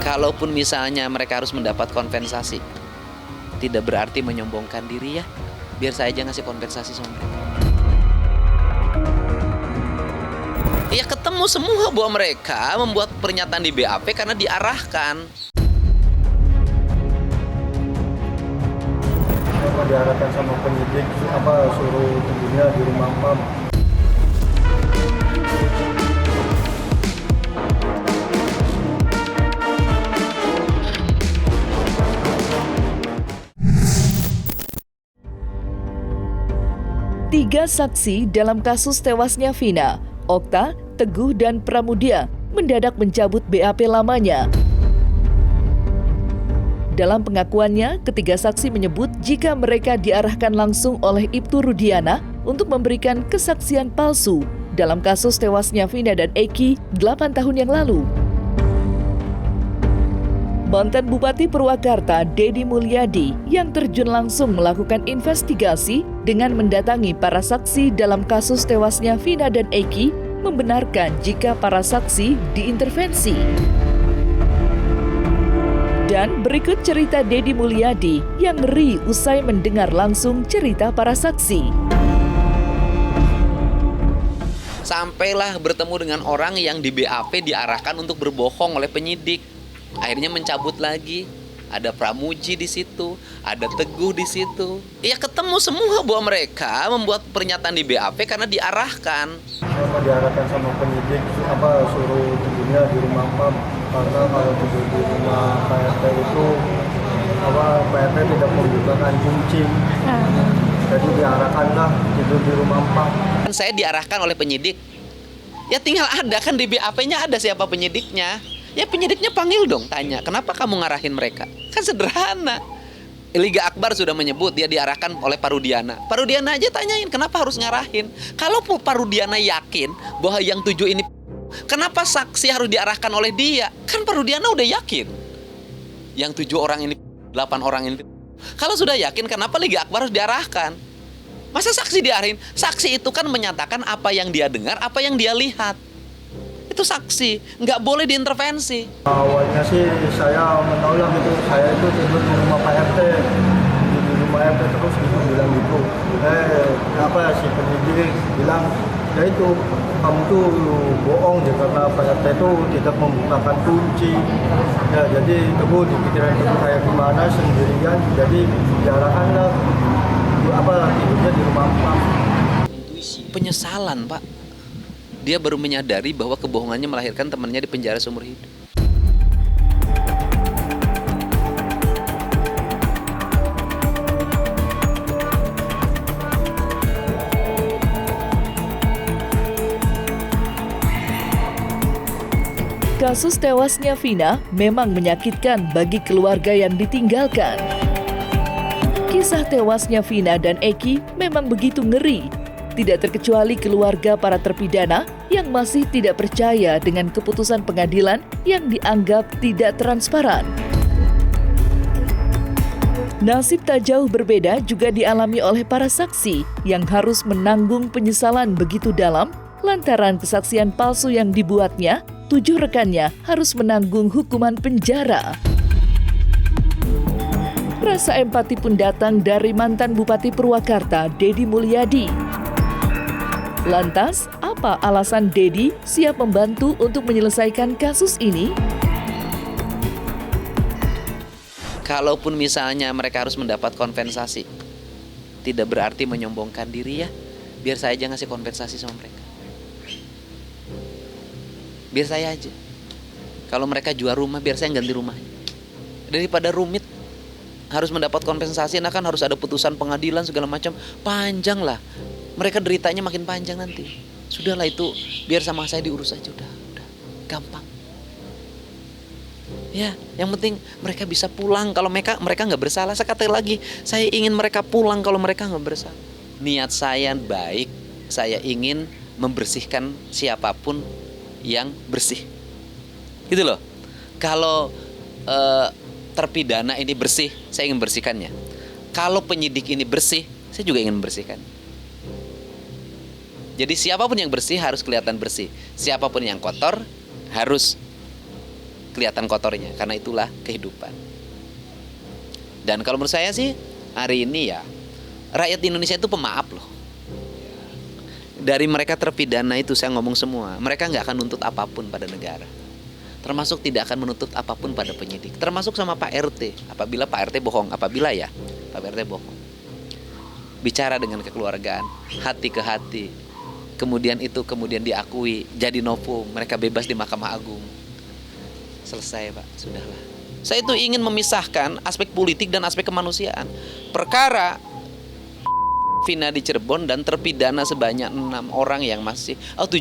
Kalaupun misalnya mereka harus mendapat kompensasi, tidak berarti menyombongkan diri ya. Biar saya aja ngasih kompensasi sama mereka. Ya ketemu semua bahwa mereka membuat pernyataan di BAP karena diarahkan. Apa diarahkan sama penyidik, suruh tunggunya di rumah pam. Tiga saksi dalam kasus tewasnya Vina, Okta, Teguh, dan Pramudia mendadak mencabut BAP lamanya. Dalam pengakuannya, ketiga saksi menyebut jika mereka diarahkan langsung oleh Ibtu Rudiana untuk memberikan kesaksian palsu dalam kasus tewasnya Vina dan Eki 8 tahun yang lalu. Mantan Bupati Purwakarta, Deddy Mulyadi, yang terjun langsung melakukan investigasi dengan mendatangi para saksi dalam kasus tewasnya Vina dan Eki, membenarkan jika para saksi diintervensi. Dan berikut cerita Deddy Mulyadi yang ngeri usai mendengar langsung cerita para saksi. Sampailah bertemu dengan orang yang di BAP diarahkan untuk berbohong oleh penyidik. Akhirnya mencabut lagi. Ada Pramuji di situ, ada Teguh di situ. Ya ketemu semua bahwa mereka membuat pernyataan di BAP karena diarahkan. Apa diarahkan sama penyidik, suruh tunggunya di rumah pam. Karena kalau tidur di rumah PRT itu, PRT tidak membukakan kunci. Jadi diarahkanlah tidur di rumah pam. Saya diarahkan oleh penyidik. Ya tinggal ada kan di BAP-nya ada siapa penyidiknya. Ya penyidiknya panggil dong, tanya, kenapa kamu ngarahin mereka? Kan sederhana. Liga Akbar sudah menyebut dia diarahkan oleh Parudiana. Parudiana aja tanyain, kenapa harus ngarahin? Kalau Parudiana yakin bahwa yang 7 ini, kenapa saksi harus diarahkan oleh dia? Kan Parudiana udah yakin. Yang 7 orang ini, 8 orang ini. Kalau sudah yakin, kenapa Liga Akbar harus diarahkan? Masa saksi diarahin? Saksi itu kan menyatakan apa yang dia dengar, apa yang dia lihat. Itu saksi, nggak boleh diintervensi. Awalnya sih saya menolak gitu, saya itu tidur di rumah Pak RT, di rumah RT terus gitu bilang gitu. Si penyidik bilang, ya itu kamu tuh bohong ya karena Pak RT itu tidak membukakan kunci. Ya jadi Teguh di pikiran Teguh kayak gimana sendirian, jadi diarahkan lah tidurnya di rumah Pak. Penyesalan Pak. Dia baru menyadari bahwa kebohongannya melahirkan temannya di penjara seumur hidup. Kasus tewasnya Vina memang menyakitkan bagi keluarga yang ditinggalkan. Kisah tewasnya Vina dan Eki memang begitu ngeri. Tidak terkecuali keluarga para terpidana yang masih tidak percaya dengan keputusan pengadilan yang dianggap tidak transparan. Nasib tak jauh berbeda juga dialami oleh para saksi yang harus menanggung penyesalan begitu dalam lantaran kesaksian palsu yang dibuatnya. 7 rekannya harus menanggung hukuman penjara. Rasa empati pun datang dari mantan Bupati Purwakarta, Deddy Mulyadi. Lantas, apa alasan Deddy siap membantu untuk menyelesaikan kasus ini? Kalaupun misalnya mereka harus mendapat kompensasi, tidak berarti menyombongkan diri ya. Biar saya aja ngasih kompensasi sama mereka. Biar saya aja. Kalau mereka jual rumah, biar saya ganti rumahnya. Daripada rumit, harus mendapat kompensasi, nah kan harus ada putusan pengadilan segala macam. Panjang lah. Mereka deritanya makin panjang nanti. Sudahlah itu, biar sama saya diurus aja. Udah, gampang. Ya, yang penting mereka bisa pulang kalau mereka nggak bersalah. Sekali lagi, saya ingin mereka pulang kalau mereka nggak bersalah. Niat saya baik, saya ingin membersihkan siapapun yang bersih. Gitu loh. Kalau terpidana ini bersih, saya ingin membersihkannya. Kalau penyidik ini bersih, saya juga ingin membersihkannya. Jadi siapapun yang bersih harus kelihatan bersih. Siapapun yang kotor harus kelihatan kotornya, karena itulah kehidupan. Dan kalau menurut saya sih hari ini ya rakyat Indonesia itu pemaaf loh. Dari mereka terpidana itu saya ngomong semua, mereka nggak akan nuntut apapun pada negara. Termasuk tidak akan menuntut apapun pada penyidik. Termasuk sama Pak RT, apabila Pak RT bohong, Pak RT bohong. Bicara dengan kekeluargaan, hati ke hati. Kemudian diakui, jadi novum, mereka bebas di Mahkamah Agung. Selesai Pak, sudahlah. Saya itu ingin memisahkan aspek politik dan aspek kemanusiaan. Perkara Vina di Cirebon dan terpidana sebanyak 7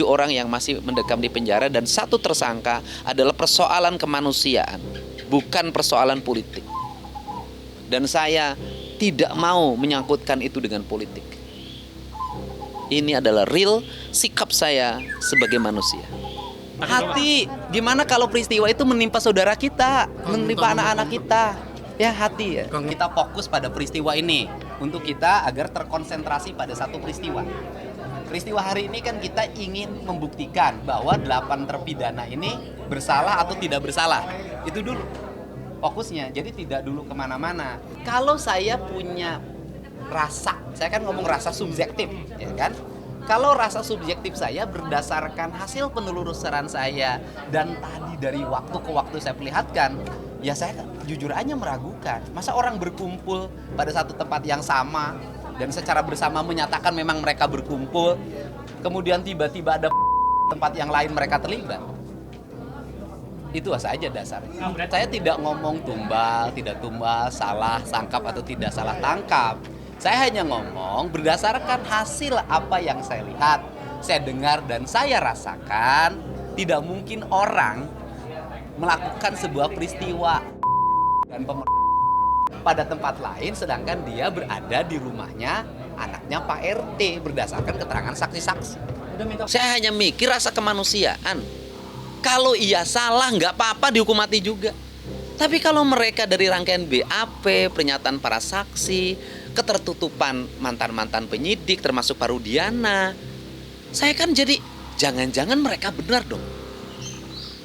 orang yang masih mendekam di penjara, dan 1 tersangka adalah persoalan kemanusiaan, bukan persoalan politik. Dan saya tidak mau menyangkutkan itu dengan politik. Ini adalah real sikap saya sebagai manusia. Hati, gimana kalau peristiwa itu menimpa saudara kita, menimpa anak-anak kita? Ya hati ya. Kita fokus pada peristiwa ini untuk kita agar terkonsentrasi pada satu peristiwa. Peristiwa hari ini kan kita ingin membuktikan bahwa 8 terpidana ini bersalah atau tidak bersalah. Itu dulu fokusnya, jadi tidak dulu kemana-mana. Kalau saya punya rasa, saya kan ngomong rasa subjektif, ya kan? Kalau rasa subjektif saya berdasarkan hasil penelusuran saya dan tadi dari waktu ke waktu saya perlihatkan, ya saya jujur aja meragukan. Masa orang berkumpul pada satu tempat yang sama dan secara bersama menyatakan memang mereka berkumpul, kemudian tiba-tiba ada tempat yang lain mereka terlibat. Itu saja dasarnya. Saya tidak ngomong tumbal, tidak tumbal, salah tangkap atau tidak salah tangkap. Saya hanya ngomong berdasarkan hasil apa yang saya lihat, saya dengar dan saya rasakan. Tidak mungkin orang melakukan sebuah peristiwa dan pada tempat lain sedangkan dia berada di rumahnya anaknya Pak RT berdasarkan keterangan saksi-saksi. Saya hanya mikir rasa kemanusiaan. Kalau ia salah nggak apa-apa dihukum mati juga. Tapi kalau mereka dari rangkaian BAP, pernyataan para saksi, ketertutupan mantan-mantan penyidik termasuk Pak Rudiana, saya kan jadi jangan-jangan mereka benar dong.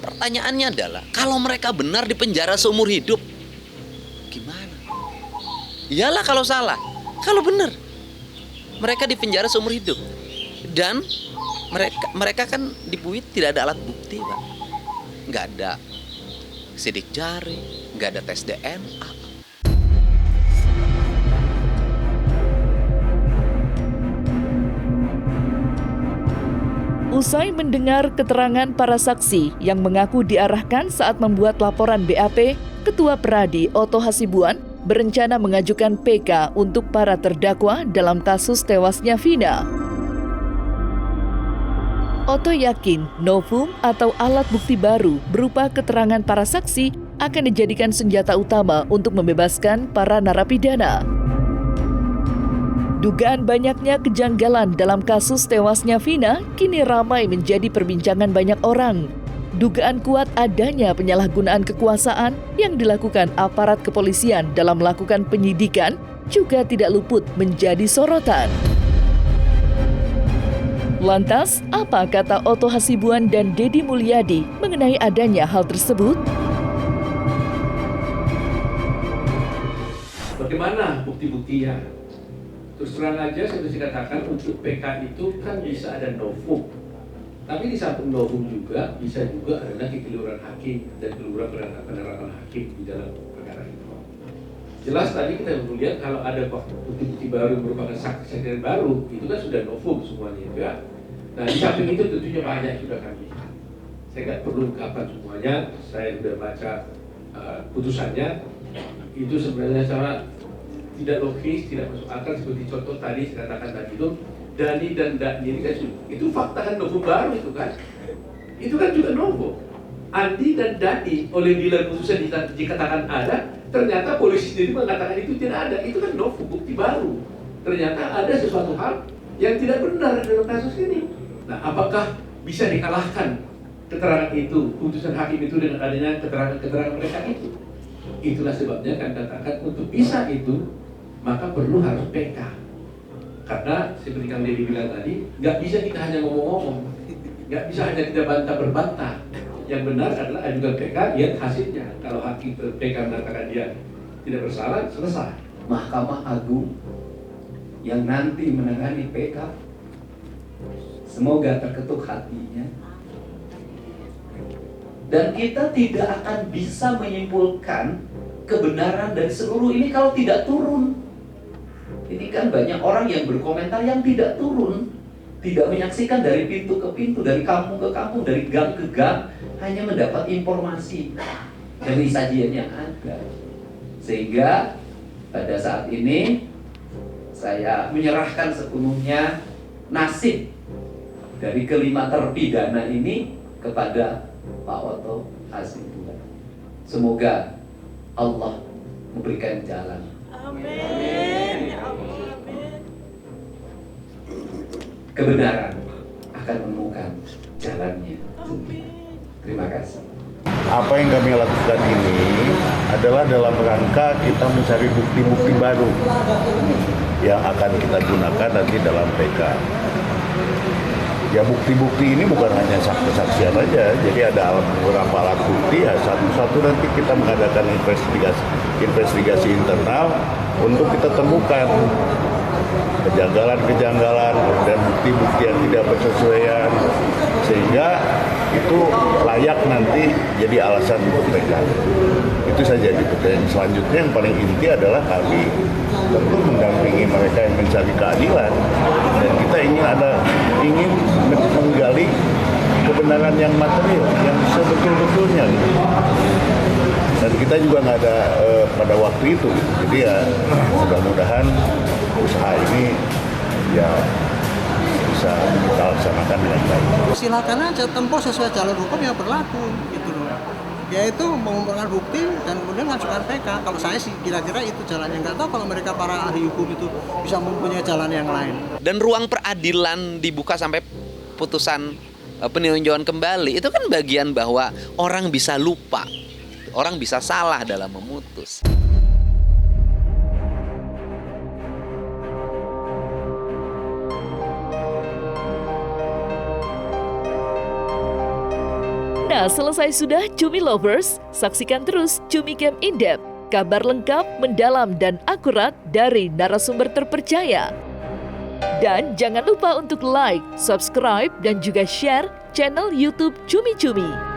Pertanyaannya adalah kalau mereka benar di penjara seumur hidup, gimana? Iyalah kalau salah, kalau benar mereka di penjara seumur hidup. Dan mereka kan di PUI tidak ada alat bukti Pak, nggak ada sidik jari, nggak ada tes DNA. Usai mendengar keterangan para saksi yang mengaku diarahkan saat membuat laporan BAP, Ketua Peradi Otto Hasibuan berencana mengajukan PK untuk para terdakwa dalam kasus tewasnya Vina. Otto yakin novum atau alat bukti baru berupa keterangan para saksi akan dijadikan senjata utama untuk membebaskan para narapidana. Dugaan banyaknya kejanggalan dalam kasus tewasnya Vina kini ramai menjadi perbincangan banyak orang. Dugaan kuat adanya penyalahgunaan kekuasaan yang dilakukan aparat kepolisian dalam melakukan penyidikan juga tidak luput menjadi sorotan. Lantas, apa kata Otto Hasibuan dan Deddy Mulyadi mengenai adanya hal tersebut? Bagaimana bukti-buktinya? Terus terang aja saya bisa katakan untuk PK itu kan bisa ada novum. Tapi di samping novum juga bisa juga ada kekeliruan hakim dan kekeliruan penerapan hakim di dalam perkara itu. Jelas tadi kita melihat kalau ada bukti-bukti baru merupakan saksi baru, itu kan sudah novum semuanya juga. Nah di samping itu tentunya banyak sudah kami. Saya nggak perlu ungkapan semuanya, saya sudah baca putusannya. Itu sebenarnya sangat tidak logis, tidak masuk akal seperti contoh tadi saya katakan tadi itu Dani dan Dani ini kan itu fakta kan novum baru itu kan. Itu kan juga novum. Andi dan Dani oleh bila putusan dikatakan ada, ternyata polisi sendiri mengatakan itu tidak ada. Itu kan novum, bukti baru. Ternyata ada sesuatu hal yang tidak benar dalam kasus ini. Nah, apakah bisa dikalahkan keterangan itu, putusan hakim itu dengan adanya keterangan mereka itu? Itulah sebabnya kan katakan untuk bisa itu maka perlu harus PK. Karena seperti yang Deddy bilang tadi, nggak bisa kita hanya ngomong-ngomong, nggak bisa hanya kita bantah berbantah. Yang benar adalah ajukan PK, lihat hasilnya. Kalau hakim PK mengatakan dia tidak bersalah, selesai. Mahkamah Agung yang nanti menangani PK, semoga terketuk hatinya. Dan kita tidak akan bisa menyimpulkan kebenaran dari seluruh ini kalau tidak turun. Ini kan banyak orang yang berkomentar yang tidak turun, tidak menyaksikan dari pintu ke pintu, dari kampung ke kampung, dari gang ke gang, hanya mendapat informasi dari sajian yang ada. Sehingga pada saat ini saya menyerahkan sepenuhnya nasib dari kelima terpidana ini kepada Pak Otto Hasibuan. Semoga Allah memberikan jalan. Amin. Ya Allah, amin. Kebenaran akan menemukan jalannya. Terima kasih. Apa yang kami lakukan ini adalah dalam rangka kita mencari bukti-bukti baru yang akan kita gunakan nanti dalam PK. Ya bukti-bukti ini bukan hanya saksi-saksian aja, jadi ada beberapa alat bukti ya satu-satu nanti kita mengadakan investigasi internal untuk kita temukan kejanggalan-kejanggalan dan bukti-bukti yang tidak bersesuaian sehingga itu layak nanti jadi alasan untuk PK. Itu saja gitu. Dan selanjutnya yang paling inti adalah kami tentu mendampingi mereka yang mencari keadilan dan kita ingin menggali kebenaran yang material yang sebetul-betulnya gitu. Dan kita juga nggak ada pada waktu itu gitu. Jadi ya mudah-mudahan usaha ini ya bisa kita laksanakan dengan baik. Silakan aja tempuh sesuai jalur hukum yang berlaku gitu loh. Yaitu mengumpulkan bukti dan kemudian mengajukan PK. Kalau saya sih kira-kira itu jalannya. Nggak tahu kalau mereka para ahli hukum itu bisa mempunyai jalan yang lain. Dan ruang peradilan dibuka sampai putusan peninjauan kembali itu kan bagian bahwa orang bisa lupa, orang bisa salah dalam memutus. Nah, selesai sudah Cumi Lovers, saksikan terus Cumi Camp In-Depth, kabar lengkap, mendalam, dan akurat dari narasumber terpercaya. Dan jangan lupa untuk like, subscribe, dan juga share channel YouTube Cumi Cumi.